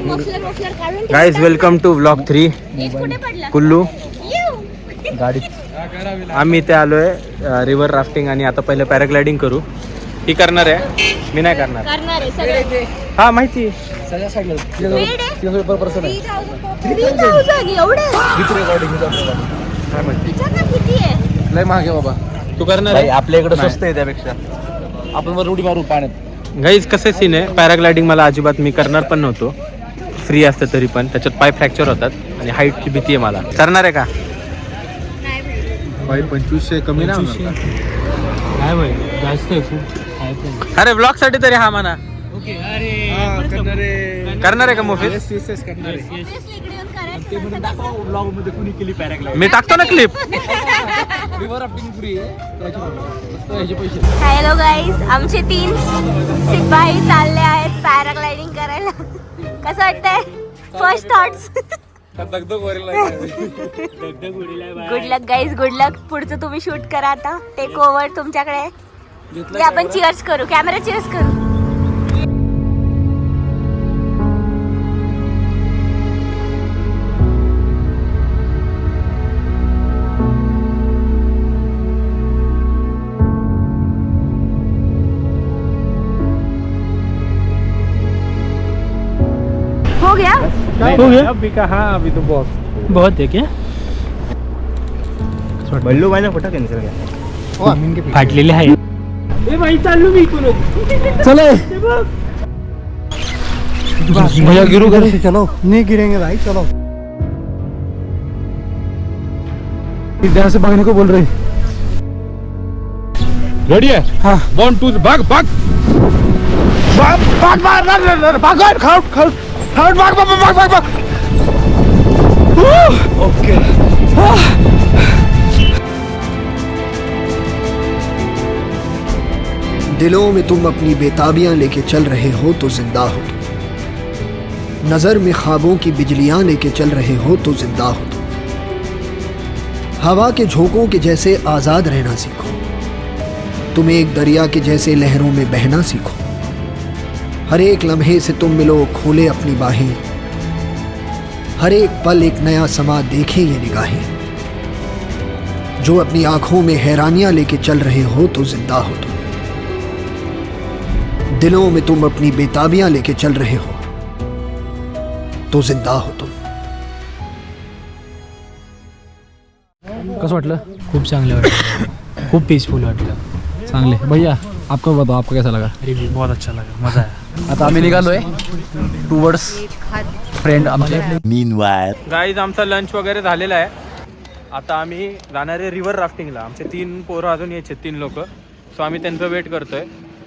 Guys welcome to vlog 3 Kullu गाडी. आम्ही इथे आलोय रिव्हर राफ्टिंग आणि आता पहिलं पॅराग्लायडिंग करू. ही करणार आहे, मी नाही करणार. हा माहिती लय महाग आहे बाबा. तू करणार आहे? आपल्या इकडे स्वस्त आहे त्यापेक्षा. आपण वर उडी मारू पाण्यात. गाईज कसं सीन आहे, पॅराग्लायडिंग मला अजिबात मी करणार पण नव्हतो. फ्री असतं तरी पण त्याच्यात पाय फ्रॅक्चर होतात आणि हाईटची भीती आहे मला. करणार आहे का? भाई 2500 कमी नाही काय भाई जास्त आहे खूप. अरे ब्लॉग साठी तरी हा म्हणा. करणार आहे का मोफित? मी टाकतो ना क्लिप. हॅलो गाईज, आमचे 3 सिपाही चालले आहेत पॅराग्लायडिंग करायला. कसं वाटतंय? First thoughts. गुड लक गाईज, गुड लक. पुढचं तुम्ही शूट करा आता. टेक ओव्हर तुमच्याकडे. आपण चिअर्स करू, कॅमेरा चिअर्स करू. हो गया अभी का. हाँ अभी तो बहुत है क्या. बल्लू भाई ने फोटो कॅन्सल केला. फाटलेले आहे. ए भाई चालू मी इकडून. चले भैया गिरू घर से. चलो नहीं गिरेंगे भाई. चलो इधर से भागने को बोल रहे. रेडी है? हाँ 1 2 भाग भाग भाग भाग भाग भाग भाग भाग भाग भाग भाग भाग. ओके. दिलों में तुम अपनी बेताबियां लेके चल रहे हो तो जिंदा हो तुम. नजर में ख्वाबों की बिजलियां लेके चल रहे हो तो जिंदा हो तुम. हवा के झोंकों के जैसे आजाद रहना सीखो. तुम एक दरिया के जैसे लहरों में बहना सीखो. हर एक लम्हे से तुम मिलो, खोले अपनी बाहें. हर एक पल एक नया समा, देखे ये निगाहें. जो अपनी आंखों में हैरानियां लेके चल रहे हो तो जिंदा हो तुम. दिलों में तुम अपनी बेताबियां लेके चल रहे हो तो जिंदा हो तुम. कसं वाटलं? खूप चांगलं वाटलं. खूप पीसफुल वाटलं. चांगले. भैया आपको बताओ, आपको कैसा लगा? रिव्ह्यू बहुत अच्छा लगा, मजा आया. आता आम्ही निघालोय टुवर्ड्स फ्रेंड आमचे. गाईज आमचा लंच वगैरे झालेला आहे. आता आम्ही जाणार आहे रिव्हर राफ्टिंगला. आमचे 3 पोरं अजून यायचे 3 लोक. सो आम्ही त्यांचं वेट करतोय.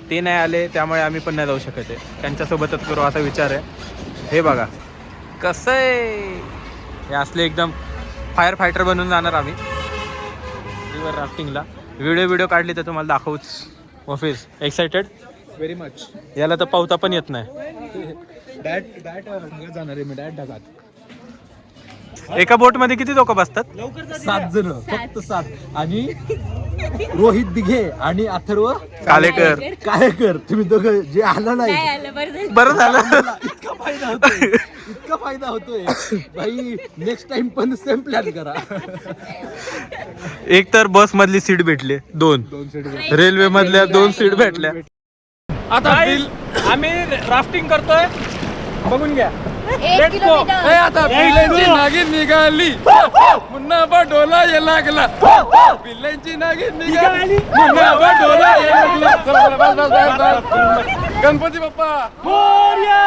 ते नाही आले त्यामुळे आम्ही पण नाही जाऊ शकत आहे. त्यांच्यासोबतच करू असा विचार आहे. हे बघा कसं आहे. हे असले एकदम फायर फायटर बनून जाणार आम्ही रिव्हर राफ्टिंगला. व्हिडिओ काढली तर तुम्हाला दाखवूच. Office excited very much. याला तर पावता पण येत नाही. ढगात जाणार आहे मी. ढगात एका बोट मध्ये किती लोक बसतात? 7 जण, फक्त 7. आणि रोहित दिघे आणि अथर्व कालेकर तुम्ही दोघं जे आला नाही. बरं झालं. इतका फायदा होतोय भाई. नेक्स्ट टाइम पण सेम प्लॅन करा. एक तर बस मधली सीट भेटली 2. रेल्वे मधल्या 2 सीट भेटल्या. आता आम्ही राफ्टिंग करतोय, बघून घ्या. आता पिल्लांची नागिन निघाली, पुन्हा डोला ये लागला. पिल्लांची नागिन निघाली, पुन्हा डोला ये लागला. गणपती बाप्पा मोरया.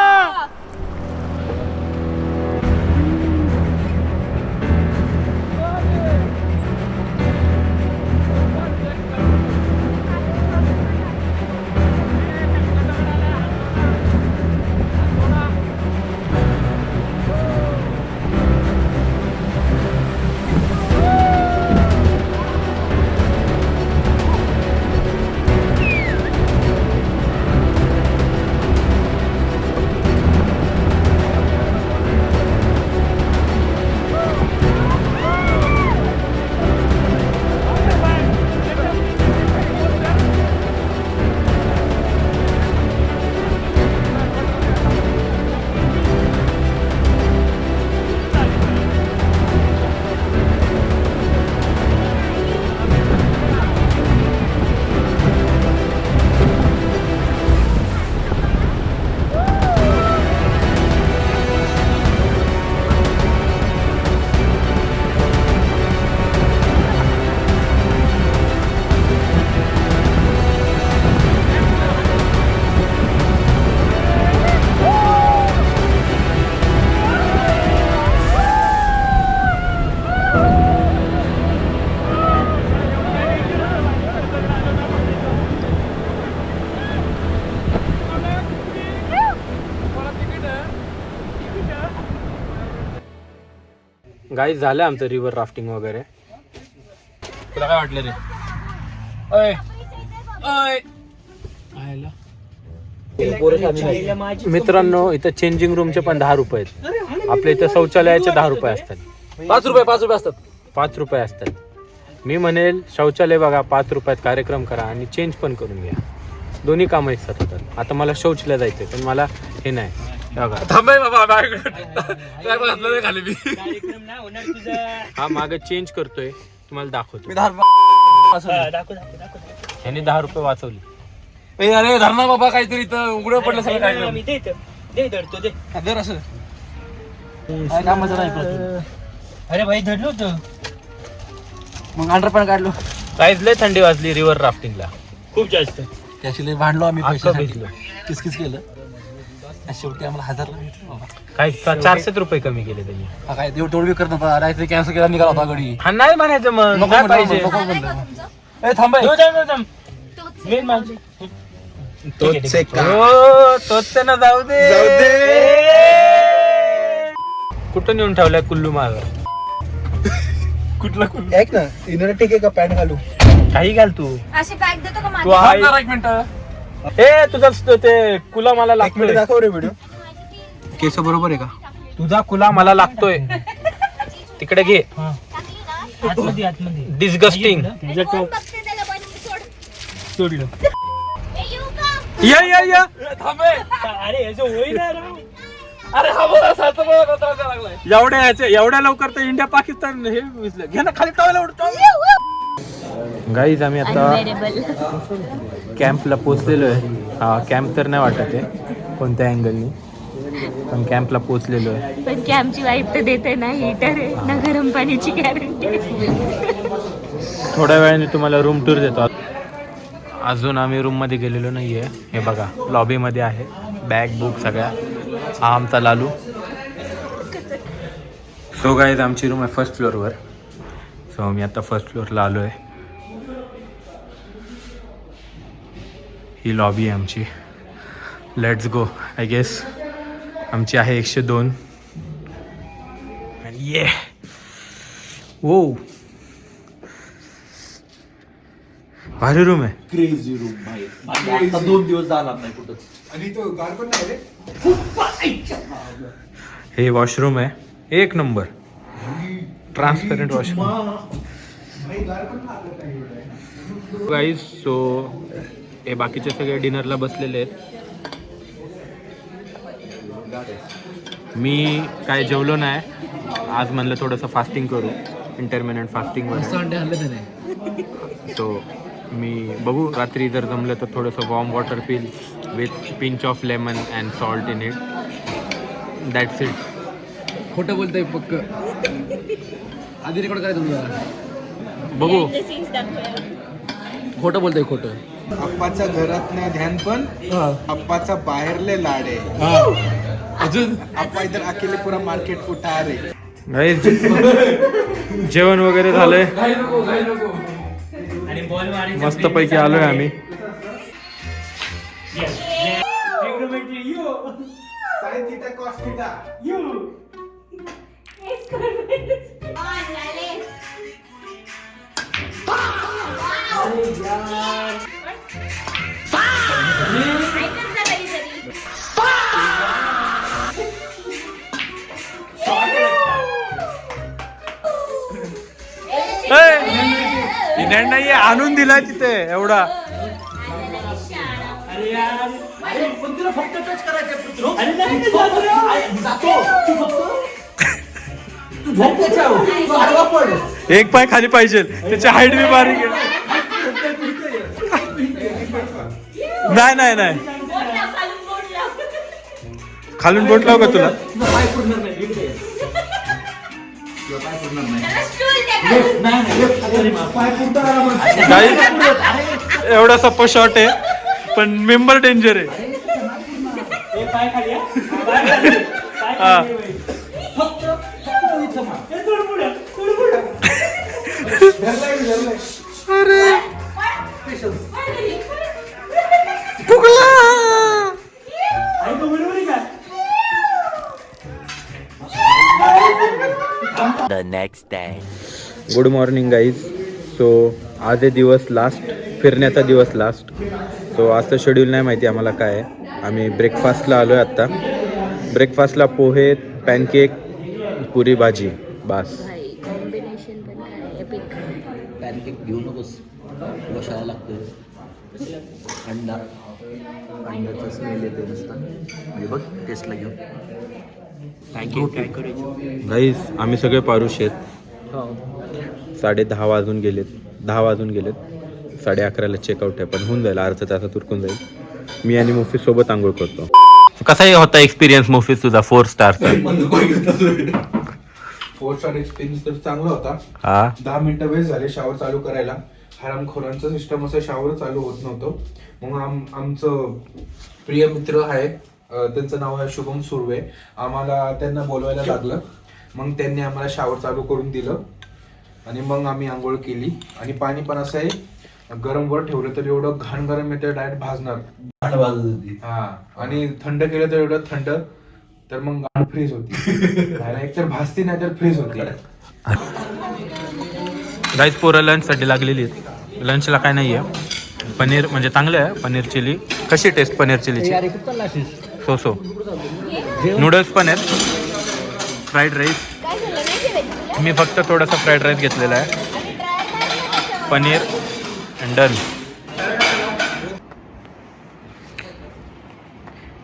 गाईज झालं आमचं रिव्हर राफ्टिंग वगैरे. तुला काय वाटलं रे? अय अय मित्रांनो, इथं चेंजिंग रूमचे पण 10 रुपये आहेत. आपल्या इथं शौचालयाचे 10 रुपये असतात. 5 रुपये असतात. 5 रुपये असतात. मी म्हणेल शौचालय बघा 5 रुपयात कार्यक्रम करा आणि चेंज पण करून घ्या. दोन्ही कामं एकसाथ होतात. आता मला शौचला जायचंय पण मला हे नाही. हा माग चेंज करतोय तुम्हाला दाखवतो. ह्याने 10 रुपये वाचवले. अरे धरणा बाबा काहीतरी इथं उघडं पडलं सगळं काय असं कामाचं नाही. अरे भाई धरलो होतं मग अंडर पण काढलो. काहीच लय थंडी वाजली रिव्हर राफ्टिंगला. खूप जास्त. त्याशी भांडलो आम्ही अख्खं भिजलो. किसकिस केलं. शेवटी आम्हाला 1000ला भेटलं बाबा. काही 400 रुपये कमी केले त्यांनी. हा काय तेवढं तेवढं करत नव्हता. रात्री कॅन्सल केला निघाला होता गडी. हा नाही म्हणायचं मग. नको नाही म्हणलं, पाहिजे. नको म्हणलं. ए थांब बाई. मेन माझी तोच ना जाऊ दे. कुठं नेऊन ठेवलाय कुल्लू माग? कुठला कुठला ऐक ना इनर टेक का पॅन्ट घालू काही घाल तू. अशी पॅक देतो का तू माझी? आहे. एक मिनिट. ए तुझा ते कुला मला लागतोय. दाखव रे व्हिडिओ. केस बरोबर आहे का? तुझा कुला मला लागतोय. तिकडे घे. आतमध्ये डिस्गस्टिंग. कोण बघते त्याला? बनवून सोड. सोडलं. ए, येऊ का? या अरे याचं होई ना राव. अरे हा बघा सारखं बघा त्रास लागलाय. एवढ्या लवकर तर इंडिया पाकिस्तान हे विसलं. घे ना खाली टॉवेल उडतो. गाईज आम्ही आता Unbearable. कॅम्पला पोचलेलो आहे. हा कॅम्प तर नाही वाटत आहे कोणत्या अँगलनी, पण कॅम्पला पोचलेलो आहे. पण की आमची वाईफ तर देते ना हीटर आहे ना गरम पाण्याची गॅरंटी. थोड्या वेळाने तुम्हाला रूम टूर देतो. अजून आम्ही रूममध्ये गेलेलो नाही आहे. हे बघा लॉबीमध्ये आहे. बॅग बुक सगळ्या. हा आमचा लालू. सो गाईज आमची रूम आहे फर्स्ट फ्लोअरवर. सो मी आता फर्स्ट फ्लोअरला आलो आहे. ही लॉबी आहे आमची. Let's go. आय गेस आमची आहे 102. ये वो भारी रूम आहे. क्रेझी रूम भाई. आता 2 दिवस जाणार नाही कुठं. आणि तो गार पण नाही रे. हे वॉशरूम आहे. एक number transparent washroom. Guys so हे बाकीचे सगळे डिनरला बसलेले आहेत. मी काय जेवलो नाही आज. म्हणलं थोडंसं फास्टिंग करू. इंटरमिनंट फास्टिंग अंडे आणले त्याने. सो मी बघू रात्री जर जमलं तर थोडंसं वॉर्म वॉटर पिल with pinch of lemon and salt in it. That's it. खोटं बोलतोय पक्क. आधी रेकॉर्ड करायचं तुला. बघू. खोटं बोलतोय खोटं. अप्पाचा घरात नाही ध्यान पण अप्पाचा बाहेरले लाडे. अजून अप्पा इधर अकेले पुरा मार्केट उठा रे. गाईज जेवण वगैरे झालंय. आणि बॉल मारायचा. मस्त पैकी आलोय आम्ही. नाही आणून दिलाय तिथे एवढा. अरे यार. पण तुला फक्त टच करायचं. अरे नाही जातो तू फक्त. तू झोप त्याच्यावर. तू आडवा पड. एक पाय खाली पाहिजे. त्याची हाईट बी बारीक आहे. नाही नाही खालून बोट लाव का तुला? तुझा पाय पुरणार नाही. एवढा सप्पा शॉर्ट आहे पण मेंबर डेंजर आहे. पाय खाली हा. अरे गुड मॉर्निंग गाईज. सो आज आहे दिवस लास्ट, फिरण्याचा दिवस लास्ट. सो आजचं शेड्यूल नाही माहिती आम्हाला काय आहे. आम्ही ब्रेकफास्टला आलो आहे आत्ता. ब्रेकफास्टला पोहे, पॅनकेक, पुरी भाजी, बास. कॉम्बिनेशन पण काय एपिक. पॅनकेक घेऊ नकोस, बसायला लागतं. अंडाचा स्मेल येते नुसता, म्हणजे बघ टेस्टला घेऊन. गाईज आम्ही सगळे पारुष आहेत. 10:30 वाजून गेलेत. 10 वाजून गेलेत. 11:30ला चेकआउट आहे, पण होऊन जाईल, अर्धा तासात उरकून जाईल. मी आणि मुफीस सोबत आंघोळ करतो. कसाही होता एक्सपिरियन्स मुफीस तुझा 4 स्टारचा? 4 स्टार एक्सपिरियन्स तर चांगला होता. हा 10 मिनिटं वेळ झाले शावर चालू करायला. हरामखोरांचं सिस्टम असं शावर चालू होत नव्हतं. मग आमचं प्रिय मित्र आहे, त्यांचं नाव आहे शुभम सुर्वे. आम्हाला त्यांना बोलवायला लागलं. मग त्यांनी आम्हाला शावर चालू करून दिलं आणि मग आम्ही आंघोळ केली. आणि पाणी पण असं आहे, गरम वर ठेवलं तर एवढं घाण गरम येतं, डायरेक्ट भाजणार. हा, आणि थंड केलं तर एवढं थंड, तर मग घाण फ्रीज होती. एक तर भाजती नाही तर फ्रीज होती. गाईज पोरं लंचसाठी लागलेली आहेत. लंचला काय नाही आहे, पनीर म्हणजे चांगलं आहे. पनीर चिली कशी टेस्ट पनीर चिलीची? सो नूडल्स पण आहेत, फ्राईड राईस. मी फक्त थोडासा फ्राईड राईस घेतलेला आहे. Paneer and done.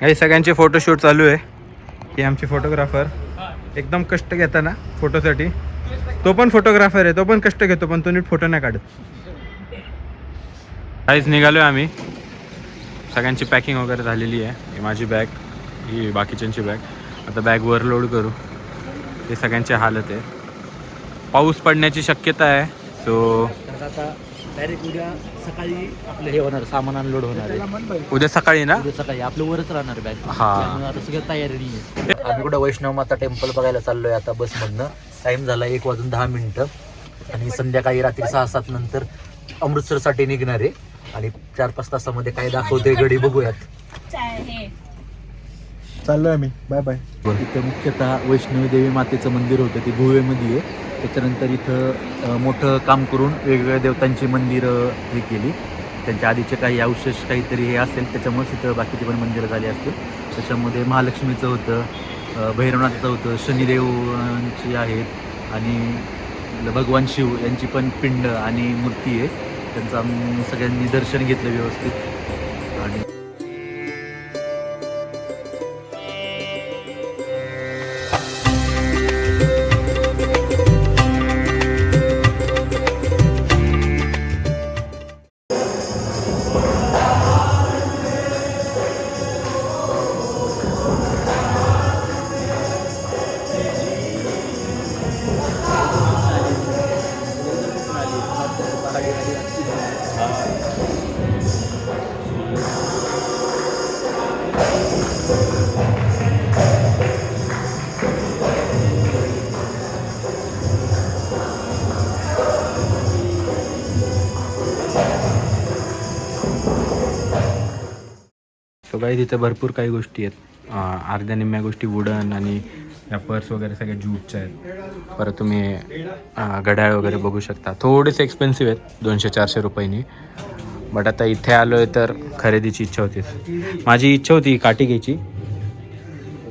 काही सगळ्यांचे फोटोशूट चालू आहे. हे आमचे फोटोग्राफर एकदम कष्ट घेताना फोटोसाठी. तो पण फोटोग्राफर आहे, तो पण कष्ट घेतो, पण तो नीट फोटो नाही काढत. काहीच निघालो आहे आम्ही. सगळ्यांची पॅकिंग वगैरे झालेली आहे. ही माझी बॅग, ही बाकीच्यांची बॅग. आता बॅग वर लोड करू. हे सगळ्यांची हालत आहे. पाऊस पडण्याची शक्यता आहे. सो आता डायरेक्ट उद्या सकाळी आपलं हे होणार, सामान अनलोड होणार आहे. उद्या सकाळी ना? उद्या सकाळी आपलं वरच राहणार बॅग. हा. आता सगळं तयारी नाही आहे. आम्ही कुठं वैष्णव माता टेम्पल बघायला चाललोय आता बसमधनं. टाइम झाला 1:10 आणि संध्याकाळी रात्री 6-7 नंतर अमृतसरसाठी निघणार आहे. आणि 4-5 तासामध्ये काय दाखवते गडी बघूयात. चाललोय आम्ही. Bye bye. इथं मुख्यतः वैष्णवी देवी मातेचं मंदिर होतं, ते गोव्यामध्ये आहे. त्याच्यानंतर इथं मोठं काम करून वेगवेगळ्या देवतांची मंदिरं हे केली. त्यांच्या आधीचे काही अवशेष काहीतरी हे असेल, त्याच्यामुळेच इथं बाकीची पण मंदिरं झाली असतील. त्याच्यामध्ये महालक्ष्मीचं होतं, भैरवनाथाचं होतं, शनिदेवांची आहेत आणि भगवान शिव यांची पण पिंड आणि मूर्ती आहे. त्यांचं आम्ही सगळ्यांनी दर्शन घेतलं व्यवस्थित. आणि सो काही तिथे भरपूर काही गोष्टी आहेत. अर्ध्या निम्म्या गोष्टी वुडन आणि या पर्स वगैरे सगळ्या ज्यूटच्या आहेत. परत तुम्ही घड्याळ वगैरे बघू शकता. थोडेसे एक्सपेन्सिव्ह आहेत, 200-400 रुपयांनी. बट आता इथे आलो आहे तर खरेदीची इच्छा होतीच. माझी इच्छा होती काठी घ्यायची.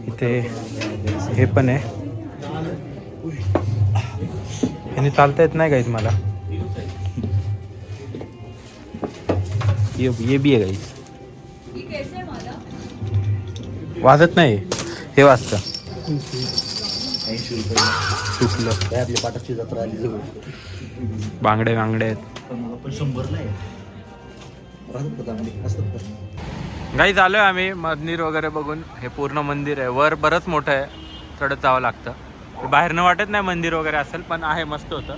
इथे हे पण आहे. ह्याने चालता येत नाही गाईज मला. ये बी आहे गाईज. वाजत नाही, हे वाजतं. 80 रुपये सुटलं. काय आपली पाटाची जत्रा आली जवळ. बांगडे आहेत. पण मग आपण 100ला आहे. गाईज आलोय आम्ही मंदिर वगैरे बघून. हे पूर्ण मंदिर आहे, वर बरंच मोठं आहे, चढत जावं लागतं. बाहेरनं वाटत नाही मंदिर वगैरे असेल, पण आहे, मस्त होतं.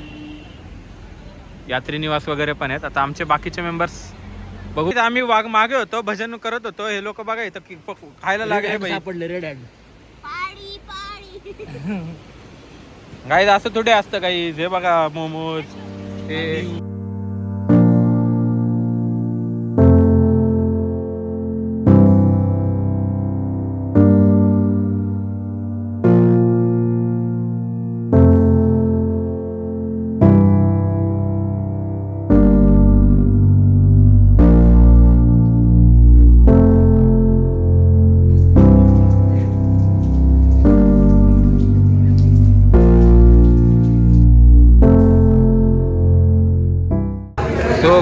यात्री निवास वगैरे पण आहेत. आता आमचे बाकीचे मेंबर्स बघू. आम्ही मागे होतो, भजन करत होतो. हे लोक बघा इथं खायला लागले बाई. सापडले रेड हँड. गाईज असं थोडे असतं काही. हे बघा मोमोज हे.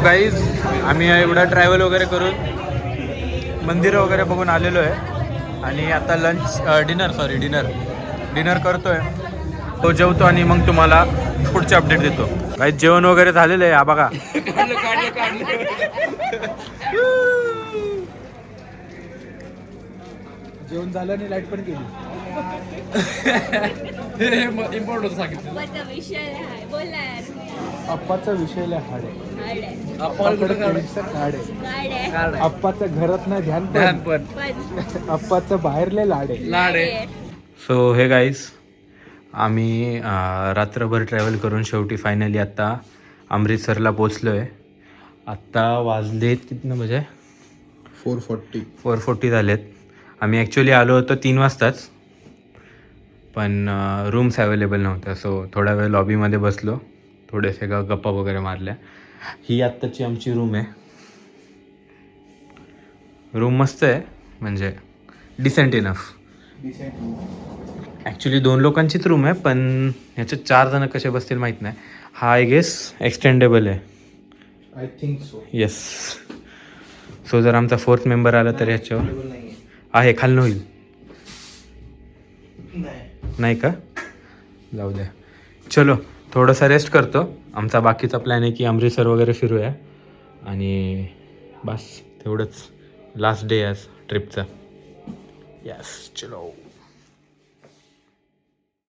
गाईज आम्ही एवढा ट्रॅव्हल वगैरे करून मंदिरं वगैरे बघून आलेलो आहे आणि आता डिनर करतोय. तो जेवतो आणि मग तुम्हाला पुढचे अपडेट देतो. काही जेवण वगैरे झालेलं आहे. हा बघा जेवण झालं आणि लाईट पण गेली. इम्पॉर्टंट सांगितलं. अप्पाचा विषय लय हाड आहे. अप्पाचं घरात नाही ध्यान पण अप्पाचं बाहेर लय लाड आहे. सो हे गाईज आम्ही रात्रभर ट्रॅव्हल करून शेवटी फायनली आत्ता अमृतसरला पोचलो आहे. आत्ता वाजलेत किती म्हणजे 4:40 झालेत. आम्ही ॲक्च्युली आलो होतो 3 वाजताच, पण रूम्स अवेलेबल नव्हत्या. सो थोडा वेळ लॉबीमध्ये बसलो, थोडेसे गप्पा वगैरे मारल्या. ही आत्ताची आमची रूम आहे. रूम मस्त आहे, म्हणजे डिसेंट इनफ. ॲक्च्युली 2 लोकांचीच रूम आहे, पण ह्याच्यात 4 जण कसे बसतील माहीत नाही. हा आय गेस एक्सटेंडेबल आहे. I think so. Yes. So जर आमचा 4th मेंबर आला तर ह्याच्यावर आहे, खालनं होईल नाही का? जाऊ द्या. चलो थोडंसं रेस्ट करतो. आमचा बाकीचा प्लॅन आहे की अमृतसर वगैरे फिरूया आणि बस तेवढंच. लास्ट डे आज ट्रिपचा. यस चलो.